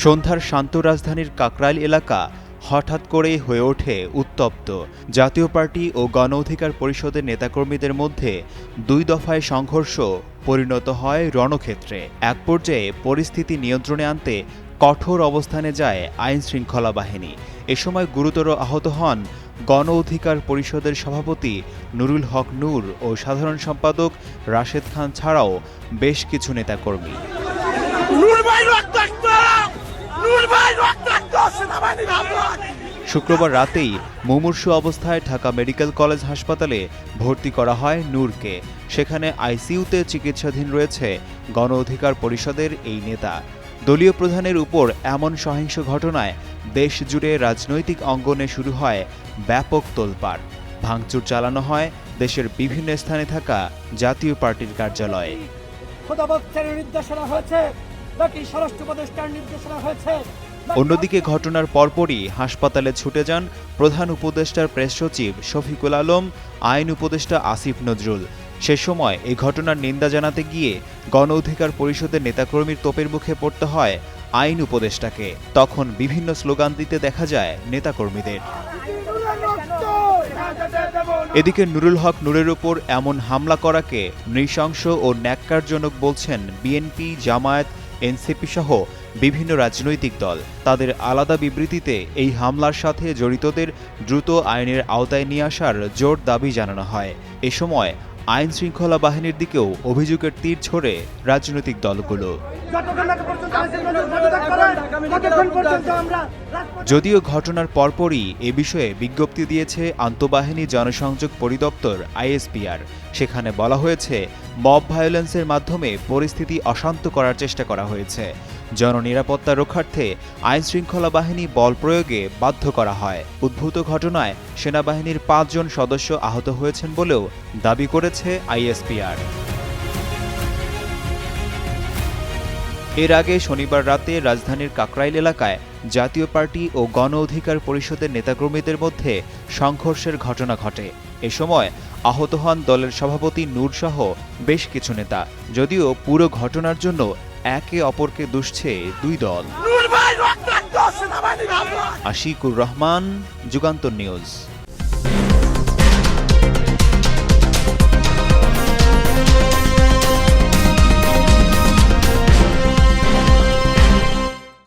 সন্ধ্যার শান্ত রাজধানীর কাকরাইল এলাকা হঠাৎ করেই হয়ে ওঠে উত্তপ্ত। জাতীয় পার্টি ও গণ অধিকার পরিষদের নেতাকর্মীদের মধ্যে দুই দফায় সংঘর্ষ পরিণত হয় রণক্ষেত্রে। এক পর্যায়ে পরিস্থিতি নিয়ন্ত্রণে আনতে কঠোর অবস্থানে যায় আইন শৃঙ্খলা বাহিনী। এ সময় গুরুতর আহত হন গণ অধিকার পরিষদের সভাপতি নুরুল হক নূর ও সাধারণ সম্পাদক রাশেদ খান ছাড়াও বেশ কিছু নেতাকর্মী। শুক্রবার রাতেই মুমূর্ষু অবস্থায় ঢাকা মেডিকেল কলেজ হাসপাতালে ভর্তি করা হয় নূরকে। সেখানে আইসিইউতে চিকিৎসাধীন রয়েছে গণ অধিকার পরিষদের এই নেতা। দলীয় প্রধানের উপর এমন সহিংস ঘটনায় দেশ জুড়ে রাজনৈতিক অঙ্গনে শুরু হয় ব্যাপক তোলপাড়। ভাঙচুর চালানো হয় দেশের বিভিন্ন স্থানে থাকা জাতীয় পার্টির কার্যালয়ে। অন্যদিকে ঘটনার পরপরই হাসপাতালে ছুটে যান প্রধান উপদেষ্টার প্রেস সচিব শফিকুল আলম, আইন উপদেষ্টা আসিফ নজরুল। সে সময় এই ঘটনার নিন্দা জানাতে গিয়ে গণ অধিকার পরিষদের নেতাকর্মীর তোপের মুখে পড়তে হয় আইন উপদেষ্টাকে। তখন বিভিন্ন স্লোগান দিতে দেখা যায় নেতাকর্মীদের। এদিকে নুরুল হক নূরের উপর এমন হামলা করাকে নৃশংস ও ন্যাক্কারজনক বলছেন বিএনপি, জামায়াত, এনসিপি সহ বিভিন্ন রাজনৈতিক দল। তাদের আলাদা বিবৃতিতে এই হামলার সাথে জড়িতদের দ্রুত আইনের আওতায় নিয়ে আসার জোর দাবি জানানো হয়। এ সময় আইন শৃঙ্খলা বাহিনীর দিকেও অভিযোগের তীর ছোড়ে রাজনৈতিক দলগুলো। যদিও ঘটনার পরপরই এ বিষয়ে বিজ্ঞপ্তি দিয়েছে আন্তঃবাহিনী জনসংযোগ পরিদপ্তর আইএসপিআর। সেখানে বলা হয়েছে, মব ভায়োলেন্সের মাধ্যমে পরিস্থিতি অশান্ত করার চেষ্টা করা হয়েছে। জননিরাপত্তা রক্ষার্থে আইন শৃঙ্খলা বাহিনী বল প্রয়োগে বাধ্য করা হয়। উদ্ভূত ঘটনায় সেনাবাহিনীর ৫ জন সদস্য আহত হয়েছেন বলেও দাবি করেছে আইএসপিআর। এর আগে শনিবার রাতে রাজধানীর কাকরাইল এলাকায় জাতীয় পার্টি ও গণ অধিকার পরিষদের নেতাকর্মীদের মধ্যে সংঘর্ষের ঘটনা ঘটে। এ সময় আহত হন দলের সভাপতি নূর সহ বেশ কিছু নেতা। যদিও পুরো ঘটনার জন্য একে অপরকে দুষছে দুই দল। আশিকুর রহমান, যুগান্তর নিউজ।